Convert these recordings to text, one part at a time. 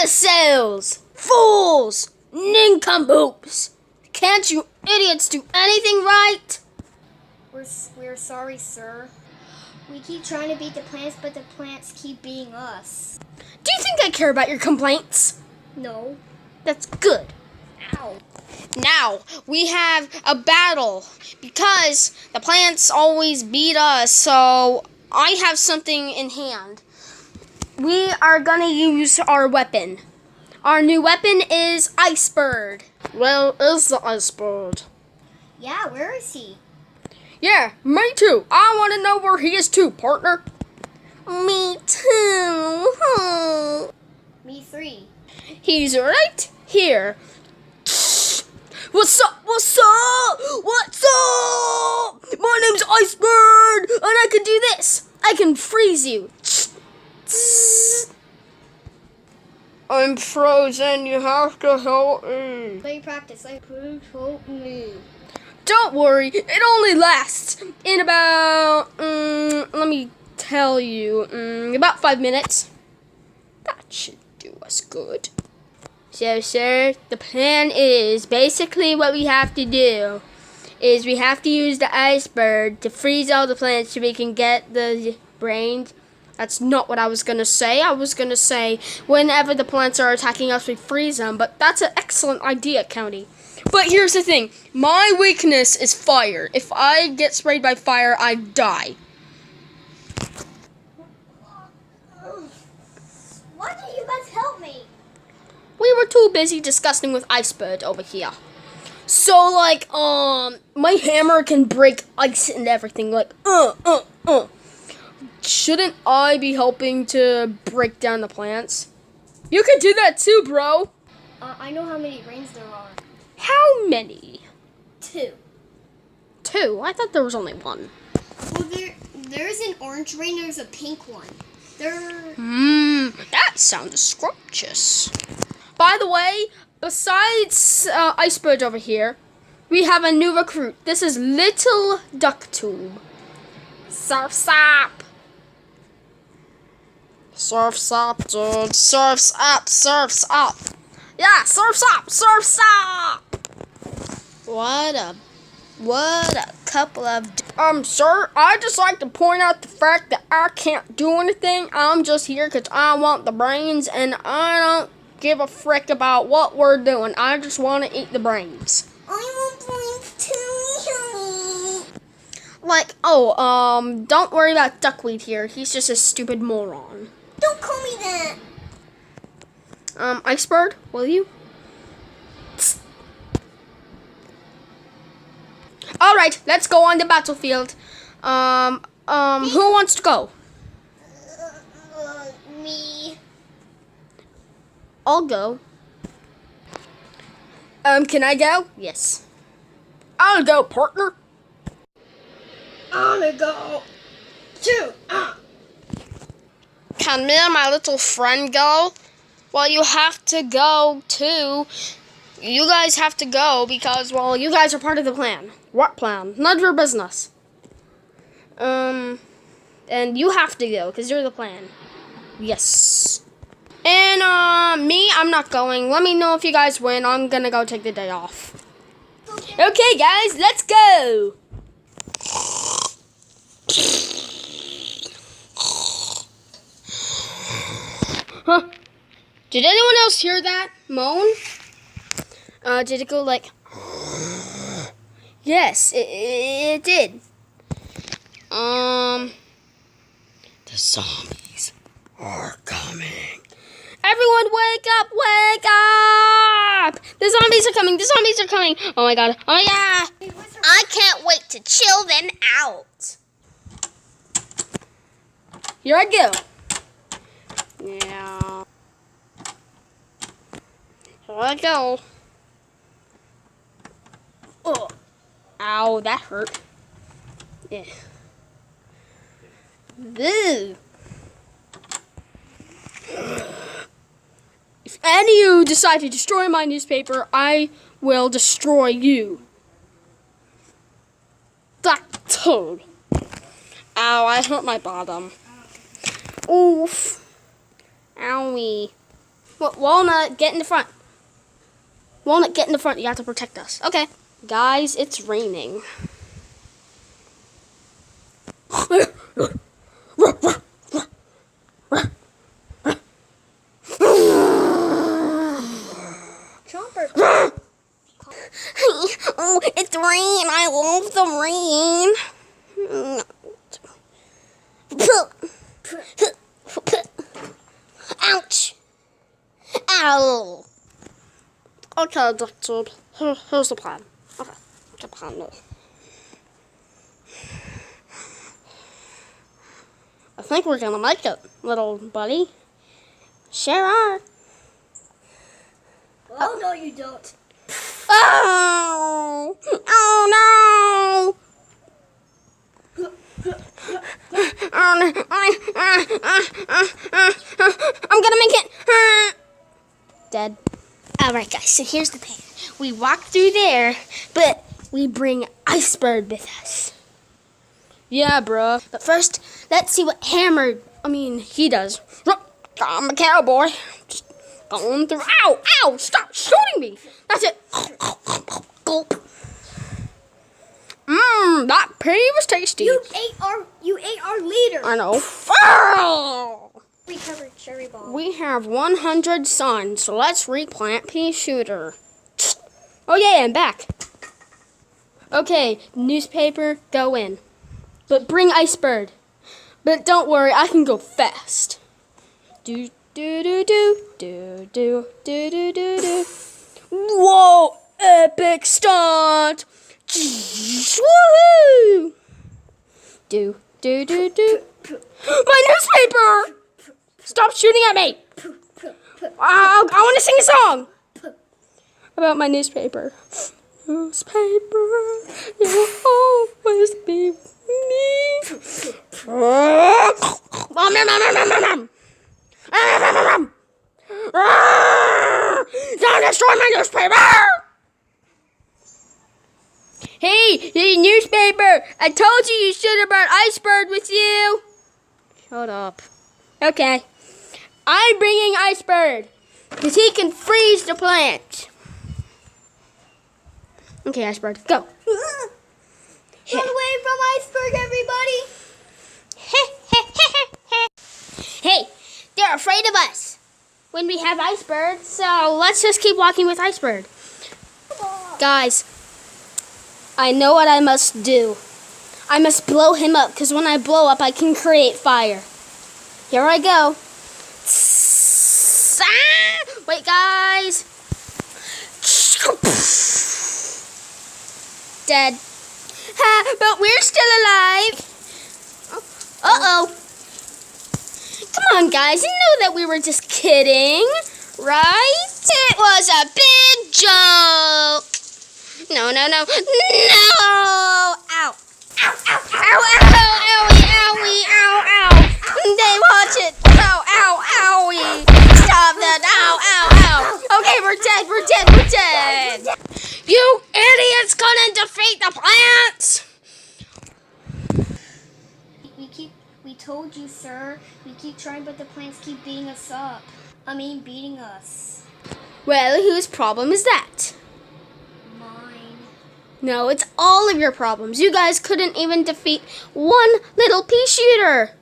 Imbeciles! Fools! Nincompoops! Can't you idiots do anything right? We're sorry, sir. We keep trying to beat the plants, but the plants keep beating us. Do you think I care about your complaints? No. That's good. Ow. Now, we have a battle because the plants always beat us, so I have something in hand. We are gonna use our weapon. Our new weapon is Icebird. Where is the Icebird? Yeah, where is he? Yeah, me too. I want to know where he is too, partner. Me too. Me three. He's right here. What's up? What's up? What's up? My name's Icebird, and I can do this. I can freeze you. I'm frozen. You have to help me. Let me practice. Please help me. Don't worry. It only lasts in about, let me tell you, about 5 minutes. That should do us good. So, sir, the plan is basically what we have to do is we have to use the Icebird to freeze all the plants so we can get the brains. That's not what I was going to say. I was going to say whenever the plants are attacking us, we freeze them. But that's an excellent idea, County. But here's the thing. My weakness is fire. If I get sprayed by fire, I die. Why did you guys help me? We were too busy discussing with Icebird over here. So, like, my hammer can break ice and everything. Like, Shouldn't I be helping to break down the plants? You could do that too, bro. I know how many brains there are. How many? 2. 2? I thought there was only 1. Well, there's an orange brain, there's a pink one. That sounds scrumptious. By the way, besides Icebird over here, we have a new recruit. This is Little Ducktube. Surf's up. Surf's up, dude. Surf's up, surf's up. Yeah, surf's up, surf's up. What a couple of... sir, I'd just like to point out the fact that I can't do anything. I'm just here because I want the brains, and I don't give a frick about what we're doing. I just want to eat the brains. I want brains too. Like, don't worry about Duckweed here. He's just a stupid moron. Don't call me that. Icebird, will you? Alright, let's go on the battlefield. Who wants to go? Me. I'll go. Can I go? Yes. I'll go, partner. I'm gonna go too. Can me and my little friend go? Well, you have to go too. You guys have to go because, well, you guys are part of the plan. What plan? None of your business. And you have to go because you're the plan. Yes. And, me, I'm not going. Let me know if you guys win. I'm gonna go take the day off. Okay, guys, let's go. Huh? Did anyone else hear that moan? Did it go like... Yes, it did. The zombies are coming. Everyone wake up, wake up! The zombies are coming, the zombies are coming. Oh my god, oh my god. I can't wait to chill them out. Here I go. Yeah. Here I go. Oh. Ow, that hurt. Yeah. Boo. If any of you decide to destroy my newspaper, I will destroy you. That toad. Ow, I hurt my bottom. Oof. Owie. Walnut, get in the front. Walnut, get in the front. You have to protect us. Okay. Guys, it's raining. Chomper. Oh, it's rain. I love the rain. Ouch. Ow. Okay, Doctor. Here's the plan. Okay, the plan is. I think we're gonna make it, little buddy. Sure are. Oh, no, you don't. Oh! Oh no! Oh no! I'm gonna make it. Dead. Alright guys, so here's the thing. We walk through there, but we bring Iceberg with us. Yeah, bro. But first, let's see what he does. I'm a cowboy. Just going through. Ow! Ow! Stop shooting me! That's it. Gulp. That pea was tasty. You ate our leader. I know. Oh! Recovered cherry ball. We have 100 sun, so let's replant pea shooter. Oh yeah, I'm back. Okay, newspaper, go in. But bring Iceberg. But don't worry, I can go fast. Do do do do do do do do do do. Whoa! Epic stunt! Woohoo! Do do do do. My newspaper! Stop shooting at me! I want to sing a song about my newspaper. Newspaper, you'll always be with me. Don't destroy my newspaper! Hey, newspaper! I told you should have brought Iceberg with you. Shut up. Okay. I'm bringing Iceberg because he can freeze the plant. Okay, Iceberg, go. Run away from Iceberg, everybody! Hey, they're afraid of us when we have Iceberg, so let's just keep walking with Iceberg. Guys, I know what I must do. I must blow him up, because when I blow up, I can create fire. Here I go. Wait, guys. Dead. But we're still alive. Uh-oh. Come on, guys. You know that we were just kidding, right? It was a big joke. No, no, no. No! Ow. Ow, ow, ow, ow, owie, owie, ow, ow. They watch it. Ow, ow, owie. Stop that. Ow, ow, ow. Okay, we're dead, we're dead, we're dead. You idiots couldn't defeat the plants. We told you, sir. We keep trying, but the plants keep beating us. Well, whose problem is that? Mine. No, it's all of your problems. You guys couldn't even defeat one little pea shooter.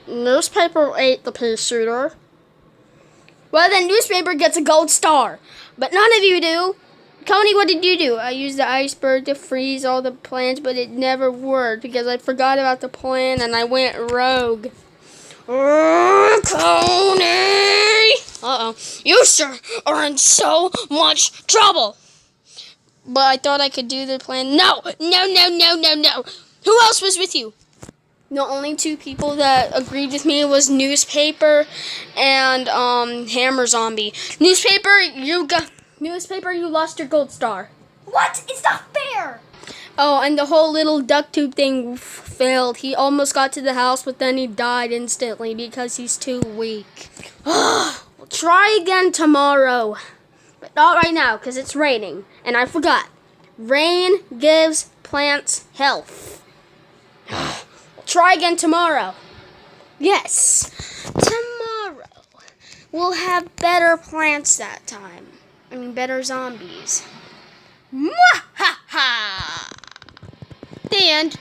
Newspaper ate the pea shooter. Well, then newspaper gets a gold star. But none of you do. Coney, what did you do? I used the Iceberg to freeze all the plants, but it never worked because I forgot about the plan and I went rogue. Coney! Uh-oh. You, sir, are in so much trouble. But I thought I could do the plan. No! No, no, no, no, no! Who else was with you? The only two people that agreed with me was Newspaper and Hammer Zombie. Newspaper, you lost your gold star. What? It's not fair! Oh, and the whole little duck tube thing failed. He almost got to the house, but then he died instantly because he's too weak. We'll try again tomorrow. But not right now, because it's raining. And I forgot. Rain gives plants health. We'll try again tomorrow. Yes. Tomorrow. We'll have better plants that time. I mean, better zombies. Mwahaha! The end.